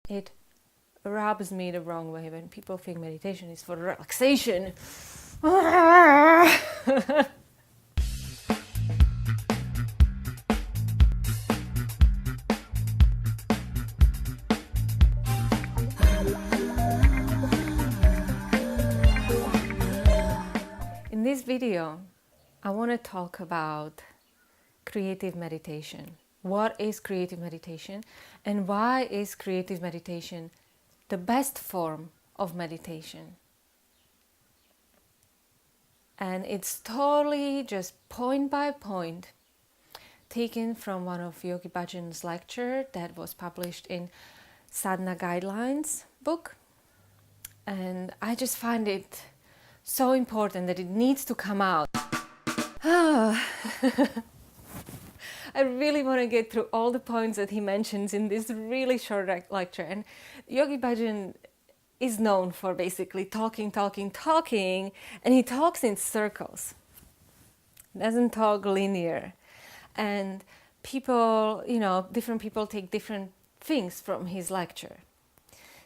it rubs me the wrong way when people think meditation is for relaxation. In this video, I want to talk about creative meditation. What is creative meditation, and why is creative meditation the best form of meditation? And it's totally just point by point taken from one of Yogi Bhajan's lecture that was published in Sadhana Guidelines book. And I just find it so important that it needs to come out. I really want to get through all the points that he mentions in this really short lecture. And Yogi Bhajan is known for basically talking, and he talks in circles. Doesn't talk linear. And people, different people take different things from his lecture.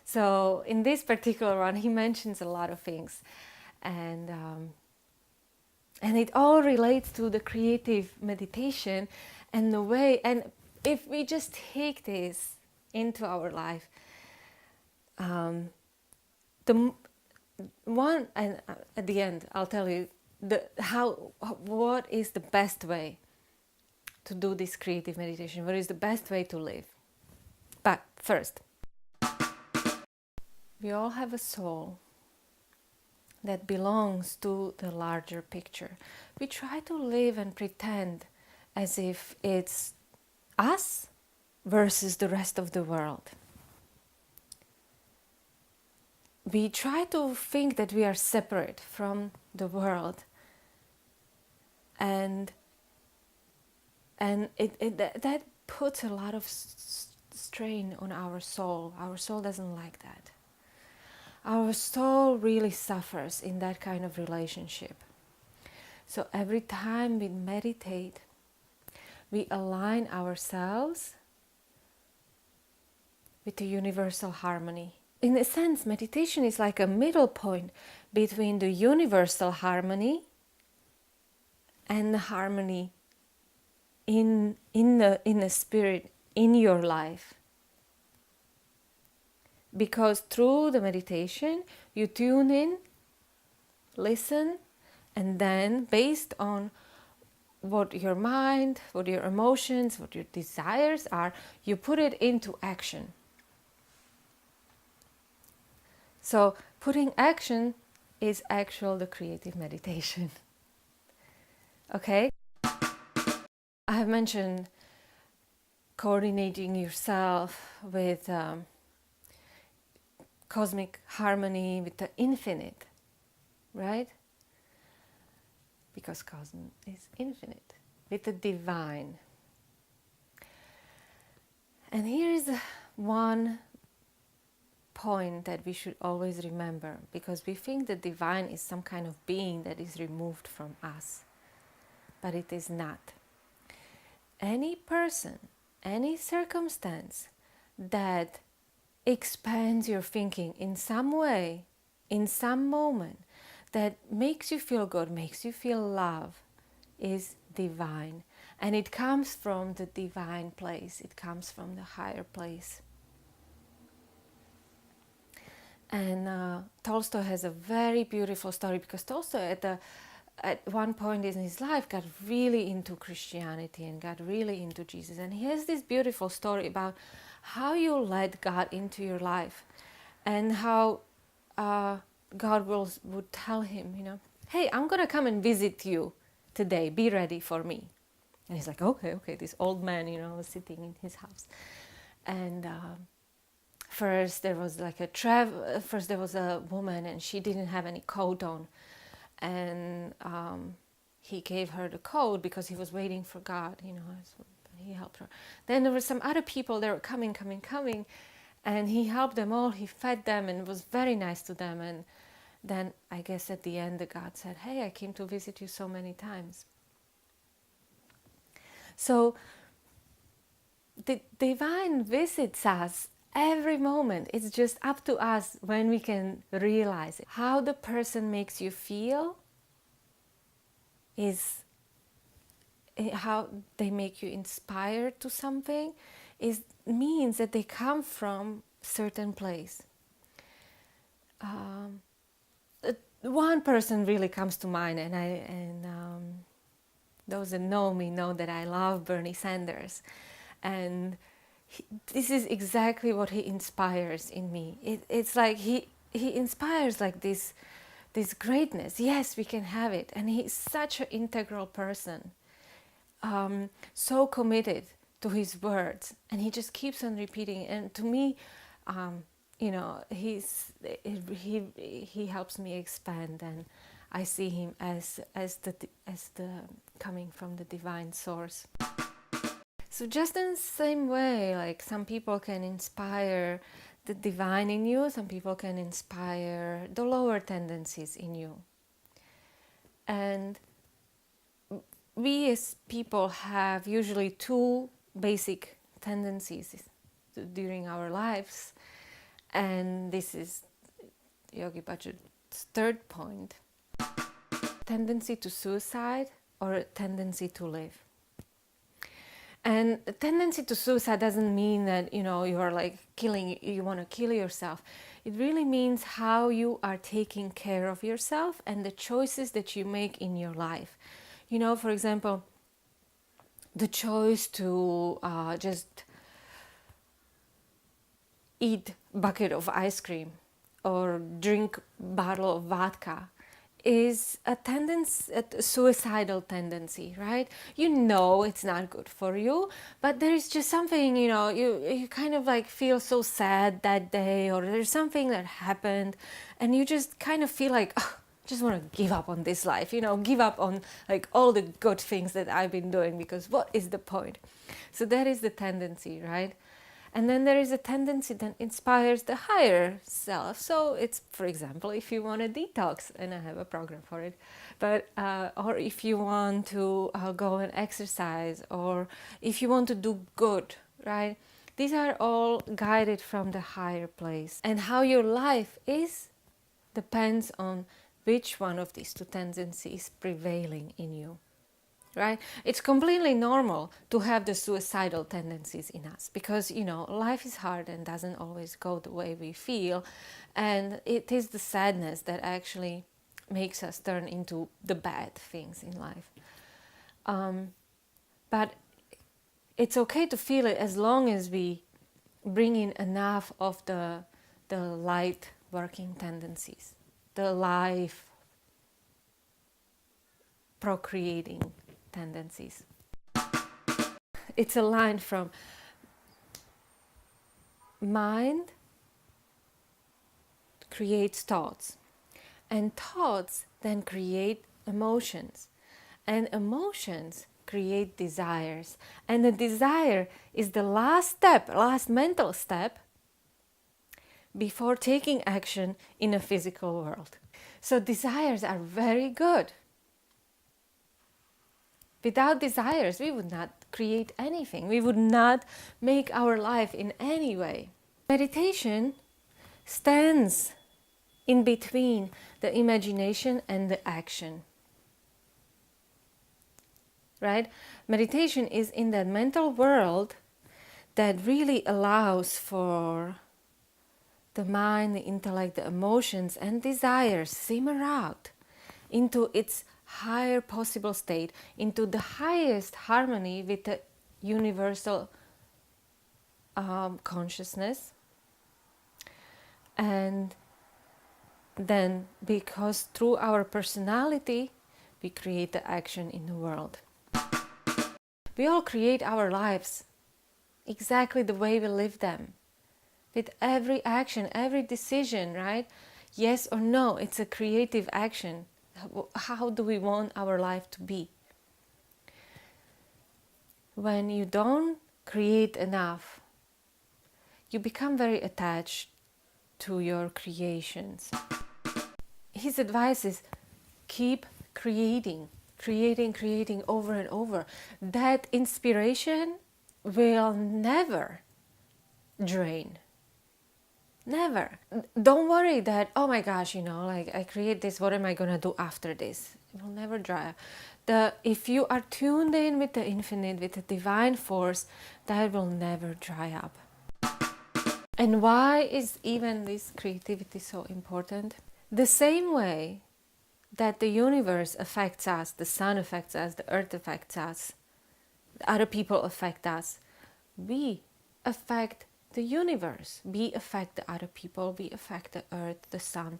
So in this particular one, he mentions a lot of things. And it all relates to the creative meditation and the way, and if we just take this into our life, the one, and at the end I'll tell you what is the best way to do this creative meditation, what is the best way to live. But first, we all have a soul that belongs to the larger picture. We try to live and pretend as if it's us versus the rest of the world. We try to think that we are separate from the world, and that puts a lot of strain on our soul. Our soul doesn't like that. Our soul really suffers in that kind of relationship. So every time we meditate, we align ourselves with the universal harmony. In a sense, meditation is like a middle point between the universal harmony and the harmony in the spirit, in your life. Because through the meditation, you tune in, listen, and then based on what your mind, what your emotions, what your desires are, you put it into action. So putting action is the creative meditation. Okay? I have mentioned coordinating yourself with cosmic harmony, with the infinite, right? Because cosmos is infinite, with the divine. And here is one point that we should always remember, because we think the divine is some kind of being that is removed from us, but it is not. Any person, any circumstance that expands your thinking in some way, in some moment, that makes you feel good, makes you feel love, is divine. And it comes from the divine place. It comes from the higher place. And Tolstoy has a very beautiful story, because Tolstoy at one point in his life got really into Christianity and got really into Jesus. And he has this beautiful story about how you let God into your life, and how God would tell him, hey, I'm going to come and visit you today. Be ready for me. And he's like, okay. This old man, was sitting in his house. And first there was a woman, and she didn't have any coat on. And he gave her the coat because he was waiting for God, he helped her. Then there were some other people that were coming, and he helped them all. He fed them and was very nice to them. And then I guess at the end, the God said, hey, I came to visit you so many times. So the divine visits us every moment. It's just up to us when we can realize it. How the person makes you feel is how they make you inspired to something, is means that they come from certain place. One person really comes to mind, and those that know me know that I love Bernie Sanders, and this is exactly what he inspires in me. It's like he inspires like this greatness. Yes, we can have it, and he's such an integral person, so committed to his words, and he just keeps on repeating. And to me, he helps me expand, and I see him as the coming from the divine source. So just in the same way, like some people can inspire the divine in you, some people can inspire the lower tendencies in you. And we as people have usually two basic tendencies during our lives, and this is Yogi Bhajan's third point: tendency to suicide or a tendency to live. And a tendency to suicide doesn't mean that you are like you want to kill yourself. It really means how you are taking care of yourself and the choices that you make in your life. For example, the choice to just eat bucket of ice cream or drink bottle of vodka is a suicidal tendency, right? It's not good for you, but there is just something, you kind of like feel so sad that day, or there's something that happened, and you just kind of feel like, just want to give up on this life, give up on like all the good things that I've been doing, because what is the point? So that is the tendency, right? And then there is a tendency that inspires the higher self. So it's, for example, if you want to detox, and I have a program for it, but or if you want to go and exercise, or if you want to do good, right? These are all guided from the higher place. And how your life is depends on which one of these two tendencies prevailing in you. Right? It's completely normal to have the suicidal tendencies in us, because life is hard and doesn't always go the way we feel, and it is the sadness that actually makes us turn into the bad things in life. But it's okay to feel it as long as we bring in enough of the light working tendencies, the life procreating tendencies. It's a line from mind creates thoughts, and thoughts then create emotions, and emotions create desires, and the desire is the last mental step before taking action in a physical world. So desires are very good. Without desires, we would not create anything. We would not make our life in any way. Meditation stands in between the imagination and the action. Right? Meditation is in that mental world that really allows for the mind, the intellect, the emotions and desires simmer out into its higher possible state, into the highest harmony with the universal consciousness. And then, because through our personality we create the action in the world. We all create our lives exactly the way we live them, with every action, every decision, right? Yes or no, it's a creative action. How do we want our life to be? When you don't create enough, you become very attached to your creations. His advice is keep creating over and over. That inspiration will never drain. Never. Don't worry that, oh my gosh, like I create this, what am I going to do after this? It will never dry up. If you are tuned in with the infinite, with the divine force, that will never dry up. And why is even this creativity so important? The same way that the universe affects us, the sun affects us, the earth affects us, the other people affect us, we affect the universe. We affect the other people, we affect the earth, the sun,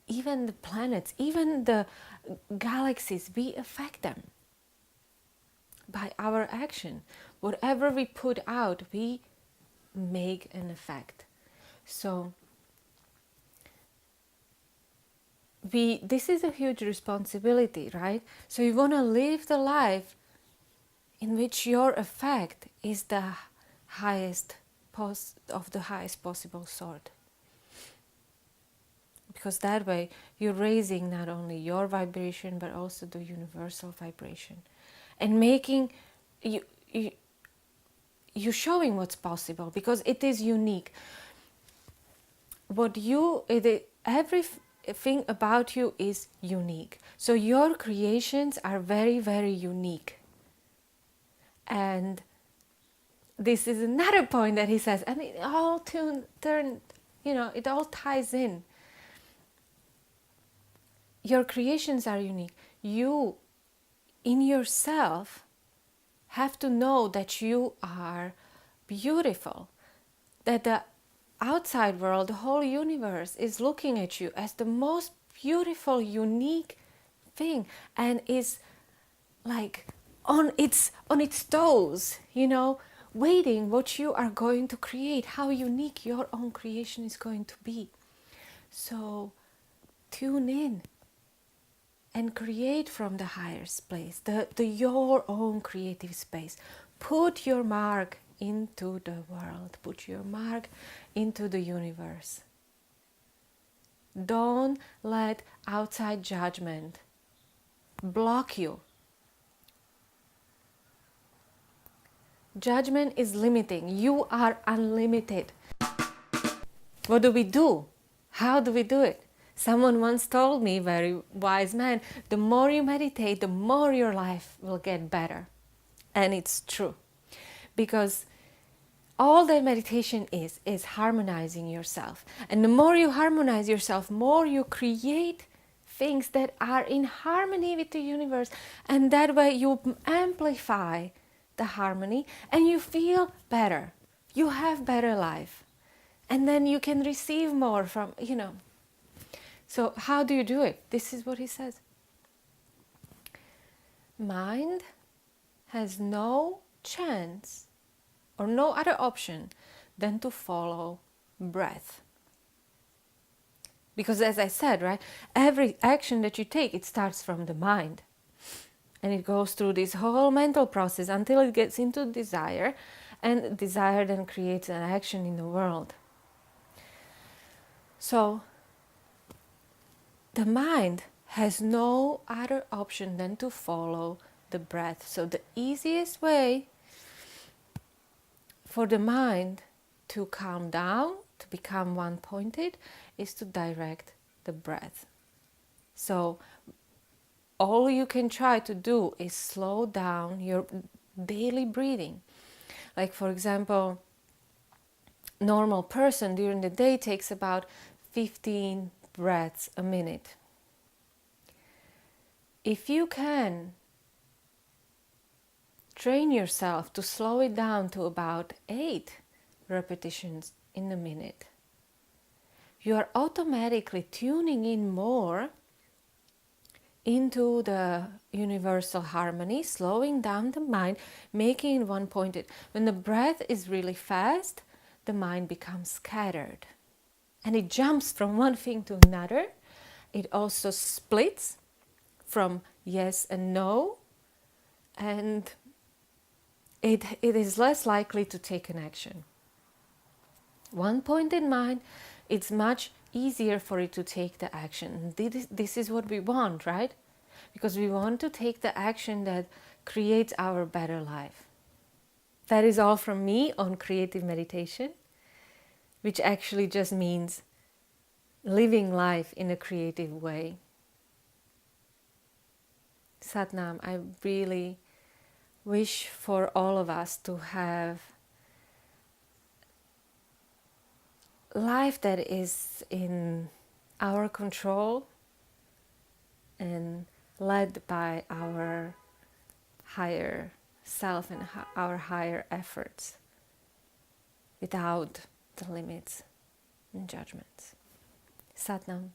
even the planets, even the galaxies, we affect them by our action. Whatever we put out, we make an effect. So this is a huge responsibility, right? So you want to live the life in which your effect is the highest of the highest possible sort. Because that way you're raising not only your vibration but also the universal vibration, and making you showing what's possible, because it is unique. Everything about you is unique. So your creations are very, very unique. And this is another point that he says, and it all it all ties in. Your creations are unique. You, in yourself, have to know that you are beautiful, that the outside world, the whole universe, is looking at you as the most beautiful, unique thing, and is like on its toes, waiting what you are going to create, how unique your own creation is going to be. So tune in and create from the higher place, your own creative space. Put your mark into the world, put your mark into the universe. Don't let outside judgment block you. Judgment is limiting. You are unlimited. What do we do? How do we do it? Someone once told me, very wise man, the more you meditate, the more your life will get better. And it's true. Because all that meditation is harmonizing yourself. And the more you harmonize yourself, more you create things that are in harmony with the universe. And that way you amplify the harmony and you feel better. You have better life. And then you can receive more from, So how do you do it? This is what he says. Mind has no chance or no other option than to follow breath. Because as I said, right, every action that you take, it starts from the mind. And it goes through this whole mental process until it gets into desire. And desire then creates an action in the world. So the mind has no other option than to follow the breath. So the easiest way for the mind to calm down, to become one-pointed, is to direct the breath. So all you can try to do is slow down your daily breathing. Like, for example, normal person during the day takes about 15 breaths a minute. If you can train yourself to slow it down to about 8 repetitions in a minute, you are automatically tuning in more into the universal harmony, slowing down the mind, making it one-pointed. When the breath is really fast, the mind becomes scattered. And it jumps from one thing to another. It also splits from yes and no. And it is less likely to take an action. One-pointed mind, it's much easier for it to take the action. This is what we want, right? Because we want to take the action that creates our better life. That is all from me on creative meditation. which actually just means living life in a creative way. Satnam, I really wish for all of us to have life that is in our control and led by our higher self and our higher efforts, without the limits and judgments. Satnam.